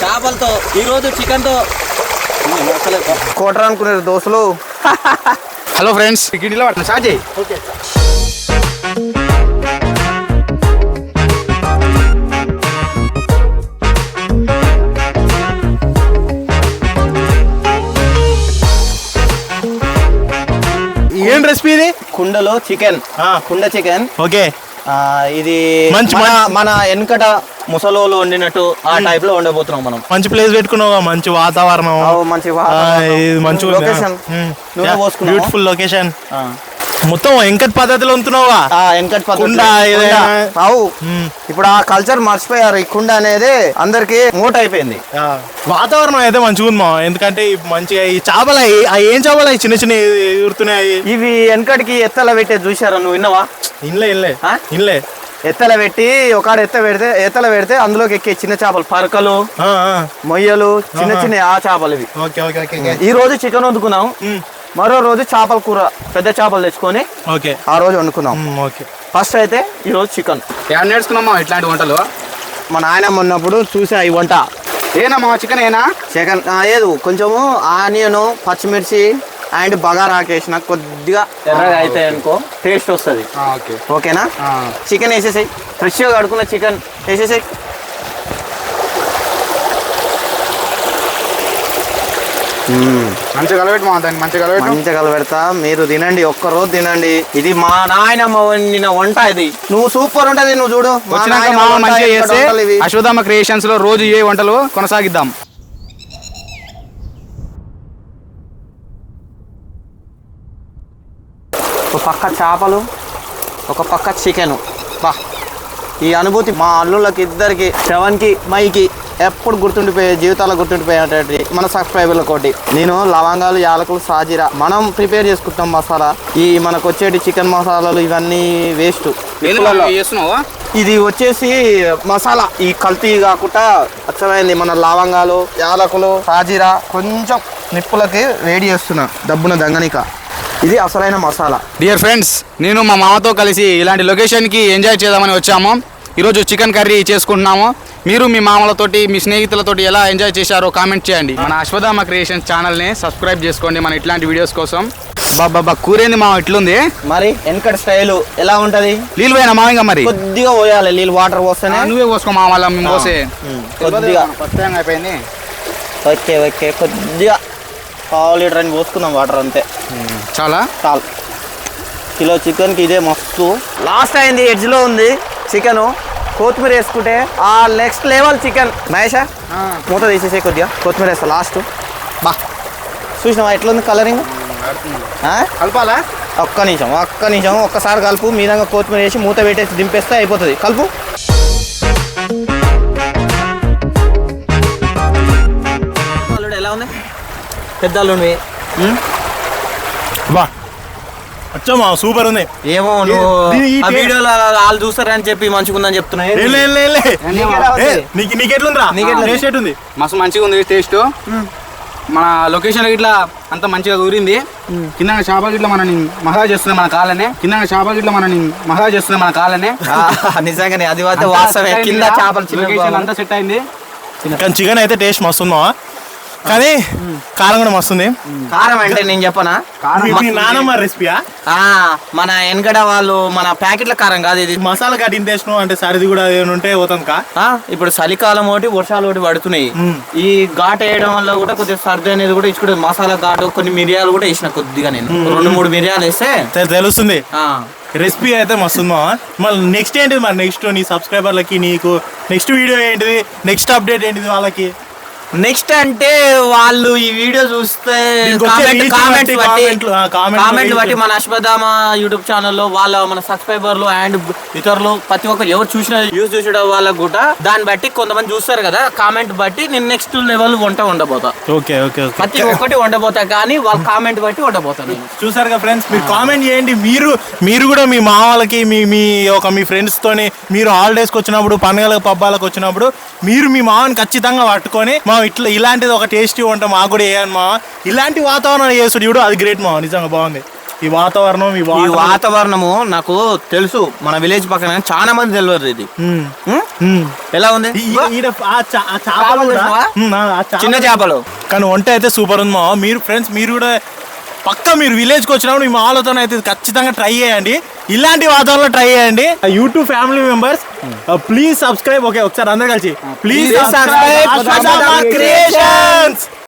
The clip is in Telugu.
చేపలతో ఈరోజు చికెన్తో కోటర్ అనుకున్నారు దోస్తులు. హలో ఫ్రెండ్స్, గిన్నెలో పట్టిన స్టార్ట్ చేయి. ఓకే ఏం రెసిపీ ఇది? కుండలో చికెన్, కుండ చికెన్. ఓకే, ఇది మంచి మన వెనకట ముసలోళ్ళు వండినట్టు ఆ టైప్ లో వండబోతున్నాం మనం. మంచి ప్లేస్ పెట్టుకున్నావు, మంచి వాతావరణం, మంచి లొకేషన్, బ్యూటిఫుల్ లొకేషన్. మొత్తం వెంకట్ పద్ధతిలో ఉంటున్నావా? వెంకట్ ఇప్పుడు ఆ కల్చర్ మర్చిపోయారు. ఈ కుండ అనేది అందరికి మూట అయిపోయింది. వాతావరణం అయితే మంచిగా ఉంది మా, ఎందుకంటే మంచిగా ఈ చేపలు ఏం చేపలు చిన్న చిన్న ఎగురుతున్నాయి. ఇవి వెనకటికి ఎత్తల పెట్టే చూసారా నువ్వు? విన్నావా? ఇన్లే ఎత్తల పెట్టి ఒక ఎత్తల పెడితే అందులోకి ఎక్కే చిన్న చేపలు, పరకలు, మొయ్యలు, చిన్న చిన్న ఆ చేపలు ఇవి. ఈ రోజు చికెన్ వండుకున్నాం, మరో రోజు చేపల కూర పెద్ద చేపలు తెచ్చుకొని ఆ రోజు వండుకున్నాం. ఫస్ట్ అయితే ఈ రోజు చికెన్ నేర్చుకున్నామా ఇట్లాంటి వంటలు. మా నాయనమ్మ ఉన్నప్పుడు చూసా ఈ వంట. ఏనమ్మా చికెన్? చికెన్ ఏదు కొంచెము ఆనియన్, పచ్చిమిర్చి అండ్ బగారా వేసిన కొద్దిగా ఎర్రగా అవుతాయి అనుకో, టేస్ట్ వస్తుంది. ఓకేనా? చికెన్ వేసేసాయి, ఫ్రెష్గా కడుక్కున్న చికెన్ వేసేసాయి. మంచిగా కలబెట్టి మా దాన్ని మంచిగా కలబెడతా. మీరు తినండి, ఒక్కరోజు తినండి. ఇది మా నాయనమ్మ వండిన వంట. ఇది నువ్వు సూపర్ ఉంటది, నువ్వు చూడు. అశ్వధామ క్రియేషన్స్ లో రోజు ఏ వంటలు కొనసాగిద్దాం. ఒక పక్క చేపలు, ఒక పక్క చికెన్. ఈ అనుభూతి మా అల్లుళ్ళకి ఇద్దరికి, శ్రవణ్కి, మైకి ఎప్పుడు గుర్తుండిపోయే, జీవితాల్లో గుర్తుండిపోయేటట్టు మన సబ్స్క్రైబర్ల కోటి. నేను లవంగాలు, యాలకులు, సాజీరా మనం ప్రిపేర్ చేసుకుంటాం మసాలా. ఈ మనకు వచ్చేటి చికెన్ మసాలాలు ఇవన్నీ వేస్ట్. ఇది వచ్చేసి మసాలా ఈ కల్తీ కాకుండా అచ్చమైంది. మన లవంగాలు, యాలకులు, సాజీరా కొంచెం నిప్పులకి వేడి చేస్తున్నా దబ్బున దంగనిక. ఇది అసలైన మసాలా. డియర్ ఫ్రెండ్స్, నేను మా మామతో కలిసి ఇలాంటి లొకేషన్కి ఎంజాయ్ చేద్దామని వచ్చాము. ఈరోజు చికెన్ కర్రీ చేసుకుంటున్నాము. మీరు మీ మామలతోటి, మీ స్నేహితులతోటి ఎలా ఎంజాయ్ చేశారో కామెంట్ చేయండి. మన అశ్వధామ క్రియేషన్స్ ఛానల్ని సబ్స్క్రైబ్ చేసుకోండి మన ఇట్లాంటి వీడియోస్ కోసం. బాబా కూరేంది మా ఇట్లుంది మరి వెనకటి స్టైల్ ఎలా ఉంటది? నీళ్ళు పోయినా మా ఇంకా మరి కొద్దిగా పోయాలి నీళ్ళు, వాటర్ పోస్తేనే. నువ్వే పోసుకో మా వాళ్ళ మేము పోసే కొద్దిగా అయిపోయింది. ఓకే కొద్దిగా 1/2 లీటర్ అని పోసుకుందాం వాటర్, అంతే. చాలు. కిలో చికెన్కి ఇదే మస్తు. లాస్ట్ అయింది, ఎడ్జ్లో ఉంది చికెన్. కొత్తిమీర వేసుకుంటే ఆ నెక్స్ట్ లెవెల్ చికెన్. మహేషా మూత తీసేసే, కొద్దిగా కొత్తిమీర వేస్తా లాస్ట్. చూసినావా ఎట్లుంది కలరింగ్? కలపాలా? ఒక్క నిమిషం ఒక్కసారి కలుపు. మీదంగా కొత్తిమీర వేసి మూత పెట్టేసి దింపేస్తే అయిపోతుంది. కలుపు. ఎలా ఉంది పెద్ద అల్లుడివి? అచ్చమ్మా సూపర్ ఉంది. ఏమో నువ్వు వీడియోలో వాళ్ళు చూస్తారని చెప్పి మంచిగుందని చెప్తున్నా. నీకెట్లుంది? మస్తు మంచిగా ఉంది టేస్ట్. మన లొకేషన్ ఇట్లా అంత మంచిగా ఊరింది. కింద చేపలు ఇట్లా మనని మసాజ్ చేస్తుంది మన కాళ్ళనే. నిజంగానే అది వాస్తవే. కింద చేపలు అంతా సెట్ అయింది. కానీ చికెన్ అయితే టేస్ట్ మస్తుందా, కానీ కారం కూడా మస్తుంది. కారం అంటే నేను చెప్పనా, నానమ్మ రెసిపీయా? మన వెనకడ వాళ్ళు మన ప్యాకెట్ల కారం కాదు ఇది. మసాలా ఘాటు ఇంటేసినావు అంటే సరిది కూడా ఉంటే పోతాం కా. ఇప్పుడు చలికాలం ఒకటి, వర్షాలు ఒకటి పడుతున్నాయి. ఈ ఘాటు వేయడం వల్ల కూడా కొద్దిగా సర్ది అనేది కూడా ఇచ్చుకుంటే మసాలా ఘాటు. కొన్ని మిరియాలు కూడా వేసిన కొద్దిగా, నేను 2-3 మిరియాలు వేస్తే తెలుస్తుంది. రెసిపీ అయితే మస్తుందా. మళ్ళీ నెక్స్ట్ ఏంటిది మరి? నెక్స్ట్ నీ సబ్స్క్రైబర్లకి నీకు నెక్స్ట్ వీడియో ఏంటిది? నెక్స్ట్ అప్డేట్ ఏంటిది వాళ్ళకి? నెక్స్ట్ అంటే వాళ్ళు ఈ వీడియో చూస్తే కామెంట్ బట్టి మన అశ్వధామ యూట్యూబ్ ఛానల్లో వాళ్ళ మన సబ్స్క్రైబర్లు అండ్ ఇతరులు ప్రతి ఒక్కరు ఎవరు చూసిన యూజ్ చూసే వాళ్ళకు కూడా దాన్ని బట్టి కొంతమంది చూస్తారు కదా, కామెంట్ బట్టి నేను నెక్స్ట్ లెవెల్ వంట ఉండబోతా. ప్రతి ఒక్కటి వండబోతా, కానీ వాళ్ళ కామెంట్ బట్టి వండబోతాను. చూసారు కదా ఫ్రెండ్స్, మీరు కామెంట్ చేయండి. మీరు కూడా మీ మా వాళ్ళకి మీ ఫ్రెండ్స్ తోని మీరు హాలిడేస్కి వచ్చినప్పుడు, పండుగలకు పబ్బాలకు వచ్చినప్పుడు మీరు మీ మామని ఖచ్చితంగా పట్టుకొని మా ఇలాంటిది ఒక టేస్టీ వంట మాకు కూడా వేయండి మా. ఇలాంటి వాతావరణం చేస్తాడు చూడు, అది గ్రేట్ మా, నిజంగా బాగుంది. ఈ వాతావరణం ఈ వాతావరణము నాకు తెలుసు. మన విలేజ్ పక్కన చాలా మంది తెలియదు ఇది. ఎలా ఉంది చిన్న చేపలు, కానీ వంట అయితే సూపర్ ఉంది మా. మీరు ఫ్రెండ్స్ మీరు కూడా పక్కా మీరు విలేజ్కి వచ్చినప్పుడు మీ మాలతో అయితే ఖచ్చితంగా ట్రై చేయండి. ఇలాంటి వాతావరణంలో ట్రై చేయండి. YouTube family members please subscribe. Okay ఒకసారి అందరు కలిసి ప్లీజ్ సబ్స్క్రైబ్ క్రియేషన్స్.